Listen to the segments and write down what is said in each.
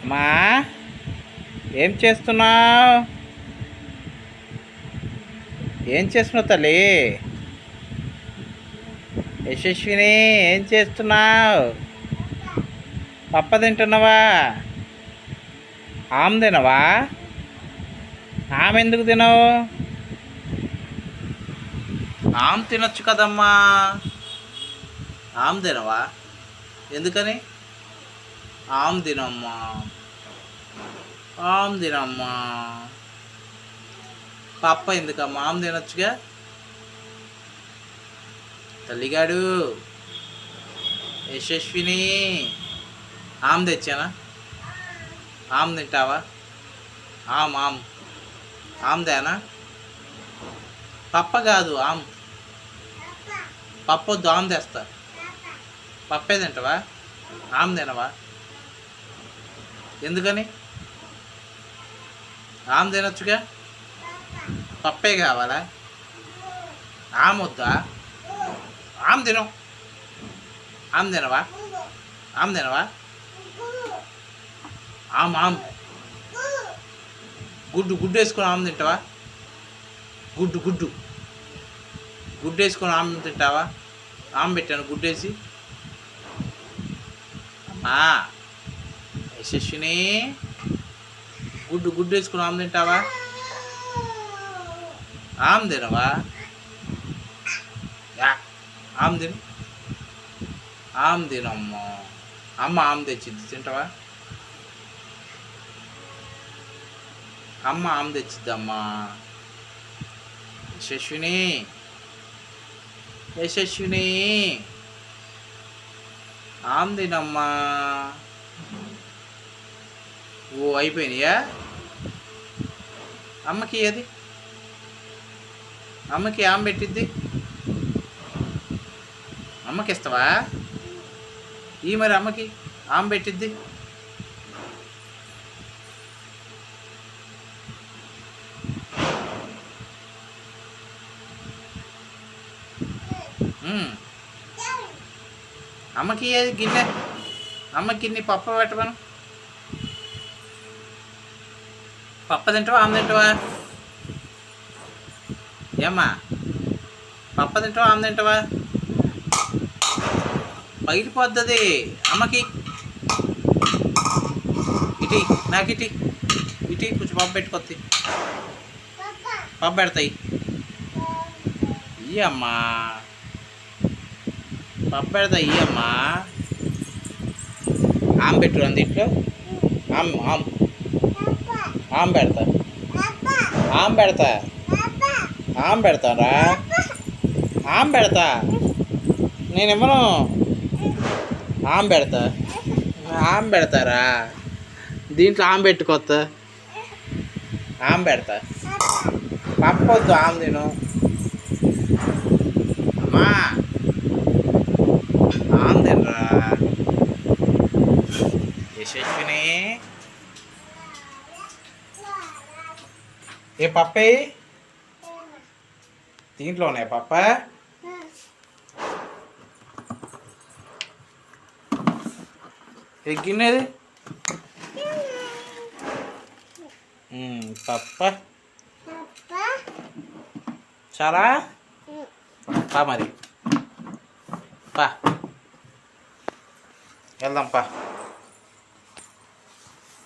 మా ఏం చేస్తున్నావు? ఏం చేస్తున్నావు తల్లి? యశస్విని ఏం చేస్తున్నావు? పప్ప తింటున్నావా? ఆమె తినవా? ఆమె ఎందుకు తినవు? ఆమె తినొచ్చు కదమ్మా. ఆమె తినవా? ఎందుకని? ఆమె తినమ్మా. ఆమె తినమ్మా. పప్ప ఎందుకమ్మా? ఆమె తినొచ్చుగా. తల్లిగాడు యశస్విని ఆమె తెచ్చానా? ఆమె తింటావా? ఆమెదేనా? పప్ప కాదు ఆమె. పప్పొద్దు, ఆమె తెస్తా. పప్పే తింటావా? ఆమె తినవా? ఎందుకని? ఆమె తినొచ్చుగా. పప్పే కావాలా? ఆమె వద్దా? ఆమె తిను. ఆమె తినవా? ఆమె తినవా? ఆమె గుడ్డు వేసుకొని ఆమె తింటావా? గుడ్డు వేసుకొని ఆమె తింటావా? ఆమె పెట్టాను గుడ్డేసి. అమ్మా యశస్విని గుడ్డు వేసుకొని ఆమె తింటావా? ఆమె తినవా? ఆమె తిను. ఆమె తినమ్మా. ఆమె తెచ్చిద్ది, తింటావా? ఆమె తెచ్చిద్దమ్మా. యశస్విని ఆమె తినమ్మా. ఓ అయిపోయినాయా? అమ్మకి అది అమ్మకి ఆమె పెట్టిద్ది. అమ్మకి ఇస్తావా? ఈ మరి అమ్మకి ఆమె పెట్టిద్ది. అమ్మకి గిన్నె, అమ్మకి గిన్నె పప్ప పెట్టమను. పప్ప తింటావా? ఆమె తింటావా? ఏమ్మా పప్ప తింటావా? ఆమె తింటావా? పగిలిపోద్ది. అమ్మకి ఇటీ, నాకు ఇటీ కొంచెం పప్పు పెట్టుకొద్ది. పప్పు పెడతాయి. ఇయ్యమ్మా పప్పు పెడతా. ఇయ్యమ్మా. ఆమె పెట్టు అందుట్లో. ఆమె పెడతా. ఆమె పెడతారా? ఆమె పెడతా. నేను ఇవ్వను. ఆమె పెడతారా? దీంట్లో ఆమె పెట్టుకొత్త. ఆమె పెడతా. పప్పొద్దు, ఆమె తిను. అమ్మా ఆమె తినరా? యశస్విని ఏ పప్పే దీంట్లోనే పప్ప. ఎగ్గినది పప్ప చాలా పా. మరి పా వెళ్దాం పా.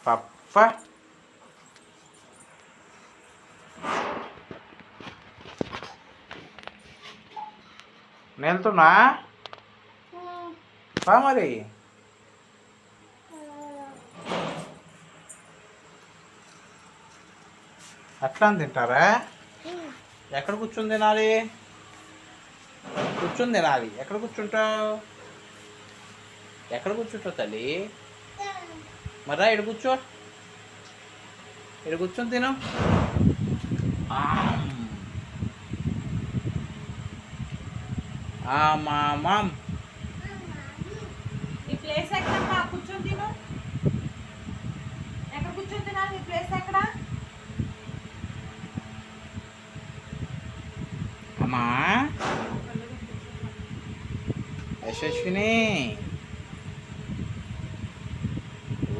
పప్ప నేను వెళ్తున్నా. పా మరి. అట్లా అని తింటారా? ఎక్కడ కూర్చుని తినాలి? కూర్చుని తినాలి. ఎక్కడ కూర్చుంటావు? తల్లి? మర్రా ఇక్కడ కూర్చో. ఇక్కడ కూర్చొని తిను. మామ్ నీ ప్లేస్ ఎక్కడమ్మా? కూర్చొని తిను. ఎక్కడ కూర్చొని తినాలి? నీ ప్లేస్ ఎక్కడ? అమ్మా యశస్విని.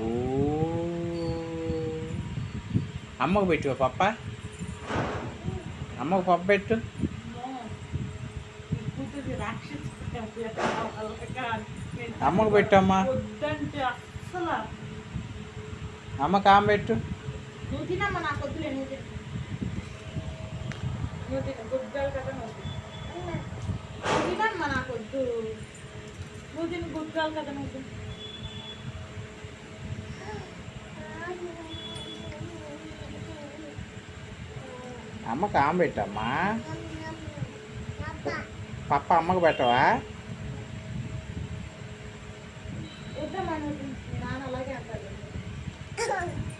ఓ అమ్మకు పెట్టు పప్ప. అమ్మకు పప్పు పెట్టు. కూతురు రాక్షసి అమ్మకు పెట్టమ్మా. వద్దంటే అస్సలు అమ్మకు ఆమె పెట్టు. నువ్వు తినమ్మా, నాకు వద్దులే. నువ్వు తిన, నువ్వు తిన, గుడ్డాలు కదా. నువ్వు తినమ్మా, నాకు వద్దు. నువ్వు తిని గుడ్డాలు కదా. నువ్వు తిన. అమ్మకు ఆమె పెట్టమ్మా. పప్ప అమ్మకు పెట్టవా? వద్దమ్మా, నువ్వు తిన. నాన్న అలాగే అంటారు.